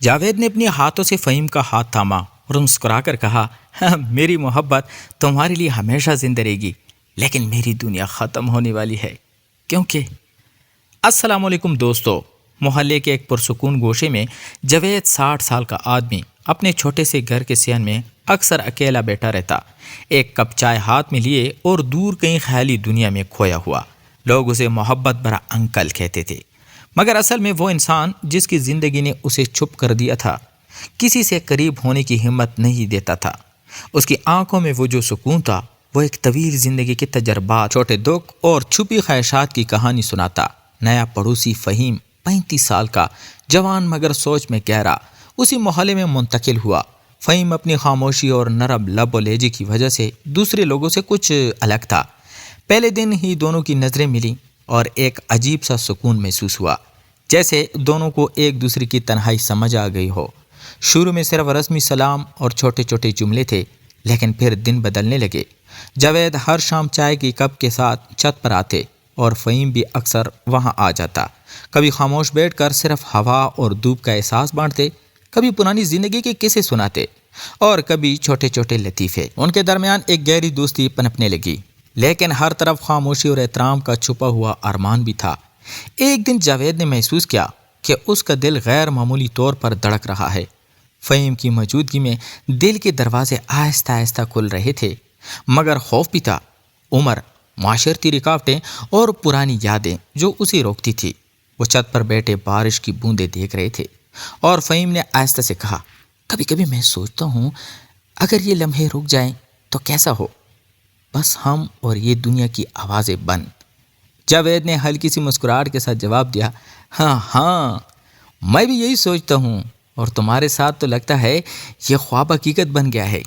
جاوید نے اپنے ہاتھوں سے فہیم کا ہاتھ تھاما اور مسکرا کر کہا، "ہاں، میری محبت تمہارے لیے ہمیشہ زندہ رہے گی، لیکن میری دنیا ختم ہونے والی ہے کیونکہ…" السلام علیکم دوستو۔ محلے کے ایک پرسکون گوشے میں جاوید 60 سال کا آدمی اپنے چھوٹے سے گھر کے صحن میں اکثر اکیلا بیٹھا رہتا، ایک کپ چائے ہاتھ میں لیے اور دور کہیں خیالی دنیا میں کھویا ہوا۔ لوگ اسے محبت بھرا انکل کہتے تھے، مگر اصل میں وہ انسان جس کی زندگی نے اسے چھپ کر دیا تھا، کسی سے قریب ہونے کی ہمت نہیں دیتا تھا۔ اس کی آنکھوں میں وہ جو سکون تھا، وہ ایک طویل زندگی کے تجربات، چھوٹے دکھ اور چھپی خواہشات کی کہانی سناتا۔ نیا پڑوسی فہیم 35 سال کا، جوان مگر سوچ میں گہرا، اسی محلے میں منتقل ہوا۔ فہیم اپنی خاموشی اور نرم لب و لہجے کی وجہ سے دوسرے لوگوں سے کچھ الگ تھا۔ پہلے دن ہی دونوں کی نظریں ملیں اور ایک عجیب سا سکون محسوس ہوا، جیسے دونوں کو ایک دوسرے کی تنہائی سمجھ آ گئی ہو۔ شروع میں صرف رسمی سلام اور چھوٹے چھوٹے جملے تھے، لیکن پھر دن بدلنے لگے۔ جاوید ہر شام چائے کی کپ کے ساتھ چھت پر آتے اور فہیم بھی اکثر وہاں آ جاتا۔ کبھی خاموش بیٹھ کر صرف ہوا اور دھوپ کا احساس بانٹتے، کبھی پرانی زندگی کے قصے سناتے اور کبھی چھوٹے چھوٹے لطیفے۔ ان کے درمیان ایک گہری دوستی پنپنے لگی، لیکن ہر طرف خاموشی اور احترام کا چھپا ہوا ارمان بھی تھا۔ ایک دن جاوید نے محسوس کیا کہ اس کا دل غیر معمولی طور پر دھڑک رہا ہے۔ فہیم کی موجودگی میں دل کے دروازے آہستہ آہستہ کھل رہے تھے، مگر خوف بھی تھا۔ عمر، معاشرتی رکاوٹیں اور پرانی یادیں جو اسے روکتی تھی۔ وہ چھت پر بیٹھے بارش کی بوندیں دیکھ رہے تھے اور فہیم نے آہستہ سے کہا، "کبھی کبھی میں سوچتا ہوں اگر یہ لمحے رک جائیں تو کیسا ہو، بس ہم اور یہ دنیا کی آوازیں بند۔" جاوید نے ہلکی سی مسکراہٹ کے ساتھ جواب دیا، ہاں، میں بھی یہی سوچتا ہوں، اور تمہارے ساتھ تو لگتا ہے یہ خواب حقیقت بن گیا ہے۔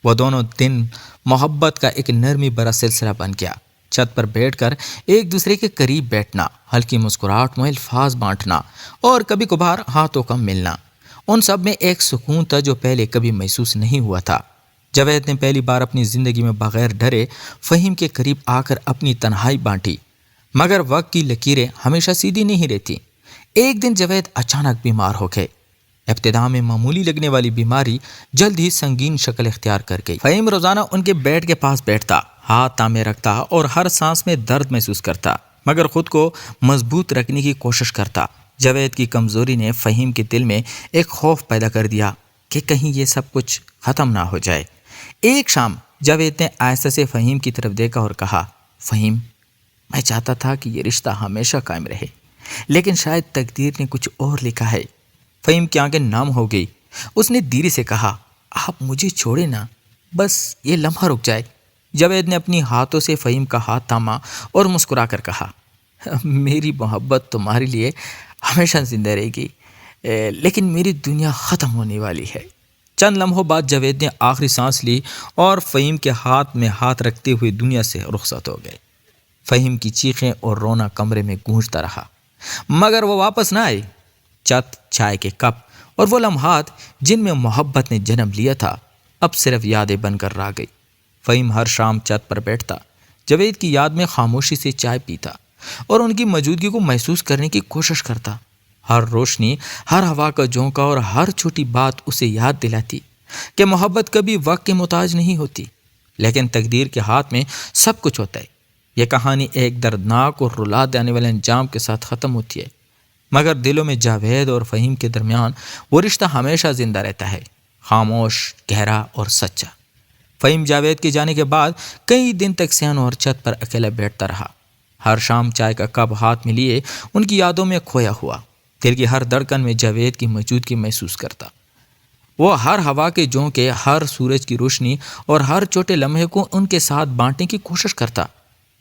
وہ دونوں دن محبت کا ایک نرمی بھرا سلسلہ بن گیا۔ چھت پر بیٹھ کر ایک دوسرے کے قریب بیٹھنا، ہلکی مسکراہٹ میں الفاظ بانٹنا اور کبھی کبھار ہاتھوں کا ملنا، ان سب میں ایک سکون تھا جو پہلے کبھی محسوس نہیں ہوا تھا۔ جاوید نے پہلی بار اپنی زندگی میں بغیر ڈرے فہیم کے قریب آ کر اپنی تنہائی بانٹی، مگر وقت کی لکیریں ہمیشہ سیدھی نہیں رہتی۔ ایک دن جاوید اچانک بیمار ہو گئے۔ ابتدا میں معمولی لگنے والی بیماری جلد ہی سنگین شکل اختیار کر گئی۔ فہیم روزانہ ان کے بیڈ کے پاس بیٹھتا، ہاتھ تامے رکھتا اور ہر سانس میں درد محسوس کرتا، مگر خود کو مضبوط رکھنے کی کوشش کرتا۔ جاوید کی کمزوری نے فہیم کے دل میں ایک خوف پیدا کر دیا کہ کہیں یہ سب کچھ ختم نہ ہو جائے۔ ایک شام جاوید نے آہستہ سے فہیم کی طرف دیکھا اور کہا، "فہیم، میں چاہتا تھا کہ یہ رشتہ ہمیشہ قائم رہے، لیکن شاید تقدیر نے کچھ اور لکھا ہے۔" فہیم کی آنکھیں نم ہو گئی۔ اس نے دھیرے سے کہا، "آپ مجھے چھوڑے نا، بس یہ لمحہ رک جائے۔" جاوید نے اپنی ہاتھوں سے فہیم کا ہاتھ تھاما اور مسکرا کر کہا، "میری محبت تمہارے لیے ہمیشہ زندہ رہے گی، لیکن میری دنیا ختم ہونے والی ہے۔" چند لمحوں بعد جاوید نے آخری سانس لی اور فہیم کے ہاتھ میں ہاتھ رکھتے ہوئے دنیا سے رخصت ہو گئے۔ فہیم کی چیخیں اور رونا کمرے میں گونجتا رہا، مگر وہ واپس نہ آئے۔ چھت، چائے کے کپ اور وہ لمحات جن میں محبت نے جنم لیا تھا، اب صرف یادیں بن کر رہ گئی۔ فہیم ہر شام چھت پر بیٹھتا، جاوید کی یاد میں خاموشی سے چائے پیتا اور ان کی موجودگی کو محسوس کرنے کی کوشش کرتا۔ ہر روشنی، ہر ہوا کا جھونکا اور ہر چھوٹی بات اسے یاد دلاتی کہ محبت کبھی وقت کے محتاج نہیں ہوتی، لیکن تقدیر کے ہاتھ میں سب کچھ ہوتا ہے۔ یہ کہانی ایک دردناک اور رلا دینے والے انجام کے ساتھ ختم ہوتی ہے، مگر دلوں میں جاوید اور فہیم کے درمیان وہ رشتہ ہمیشہ زندہ رہتا ہے، خاموش، گہرا اور سچا۔ فہیم جاوید کے جانے کے بعد کئی دن تک صحن اور چھت پر اکیلا بیٹھتا رہا، ہر شام چائے کا کپ ہاتھ میں لیے ان کی یادوں میں کھویا ہوا۔ دل کی ہر دھڑکن میں جاوید کی موجودگی محسوس کرتا۔ وہ ہر ہوا کے جھونکے، ہر سورج کی روشنی اور ہر چھوٹے لمحے کو ان کے ساتھ بانٹنے کی کوشش کرتا،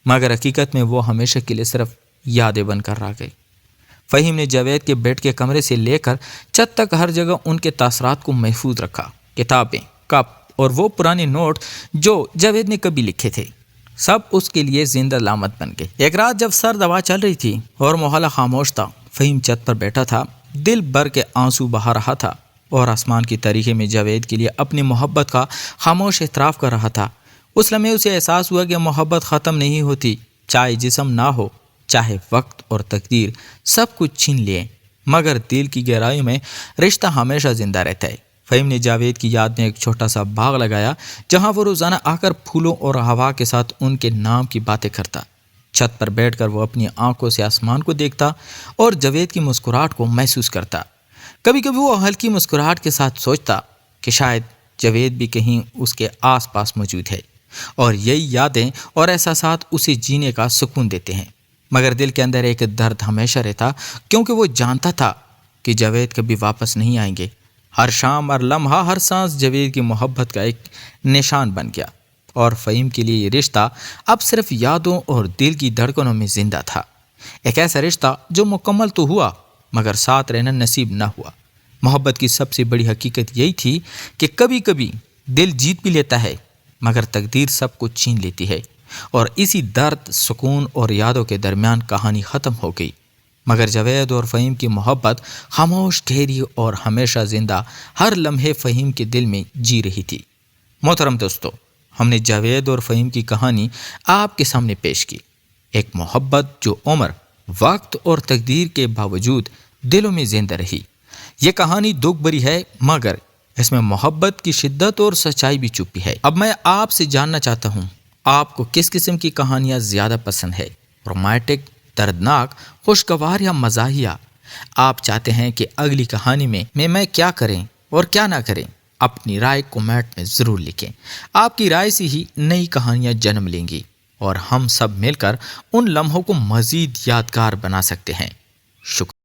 مگر حقیقت میں وہ ہمیشہ کے لیے صرف یادیں بن کر رہ گئی۔ فہیم نے جاوید کے بیڈ کے کمرے سے لے کر چھت تک ہر جگہ ان کے تاثرات کو محفوظ رکھا۔ کتابیں، کپ اور وہ پرانے نوٹ جو جاوید نے کبھی لکھے تھے، سب اس کے لیے زندہ علامت بن گئے۔ ایک رات جب سرد ہوا چل رہی تھی اور محلہ خاموش تھا، فہیم چھت پر بیٹھا تھا، دل بھر کے آنسو بہا رہا تھا اور آسمان کی تاریکی میں جاوید کے لیے اپنی محبت کا خاموش اعتراف کر رہا تھا۔ اس لمحے اسے احساس ہوا کہ محبت ختم نہیں ہوتی، چاہے جسم نہ ہو، چاہے وقت اور تقدیر سب کچھ چھین لیں، مگر دل کی گہرائیوں میں رشتہ ہمیشہ زندہ رہتا ہے۔ فہیم نے جاوید کی یاد میں ایک چھوٹا سا باغ لگایا جہاں وہ روزانہ آ کر پھولوں اور ہوا کے ساتھ ان کے نام کی باتیں کرتا۔ چھت پر بیٹھ کر وہ اپنی آنکھوں سے آسمان کو دیکھتا اور جاوید کی مسکراہٹ کو محسوس کرتا۔ کبھی کبھی وہ ہلکی مسکراہٹ کے ساتھ سوچتا کہ شاید جاوید بھی کہیں اس کے آس پاس موجود ہے اور یہی یادیں اور احساسات اسے جینے کا سکون دیتے ہیں۔ مگر دل کے اندر ایک درد ہمیشہ رہتا، کیونکہ وہ جانتا تھا کہ جاوید کبھی واپس نہیں آئیں گے۔ ہر شام، ہر لمحہ، ہر سانس جاوید کی محبت کا ایک نشان بن گیا، اور فہیم کے لیے یہ رشتہ اب صرف یادوں اور دل کی دھڑکنوں میں زندہ تھا۔ ایک ایسا رشتہ جو مکمل تو ہوا مگر ساتھ رہنا نصیب نہ ہوا۔ محبت کی سب سے بڑی حقیقت یہی تھی کہ کبھی کبھی دل جیت بھی لیتا ہے مگر تقدیر سب کچھ چھین لیتی ہے، اور اسی درد، سکون اور یادوں کے درمیان کہانی ختم ہو گئی۔ مگر جاوید اور فہیم کی محبت خاموش، ٹھہری اور ہمیشہ زندہ ہر لمحے فہیم کے دل میں جی رہی تھی۔ محترم دوستو، ہم نے جاوید اور فہیم کی کہانی آپ کے سامنے پیش کی، ایک محبت جو عمر، وقت اور تقدیر کے باوجود دلوں میں زندہ رہی۔ یہ کہانی دکھ بھری ہے مگر اس میں محبت کی شدت اور سچائی بھی چھپی ہے۔ اب میں آپ سے جاننا چاہتا ہوں، آپ کو کس قسم کی کہانیاں زیادہ پسند ہے؟ رومانٹک، دردناک، خوشگوار یا مزاحیہ؟ آپ چاہتے ہیں کہ اگلی کہانی میں کیا کریں اور کیا نہ کریں؟ اپنی رائے کومنٹ میں ضرور لکھیں۔ آپ کی رائے سے ہی نئی کہانیاں جنم لیں گی اور ہم سب مل کر ان لمحوں کو مزید یادگار بنا سکتے ہیں۔ شکریہ۔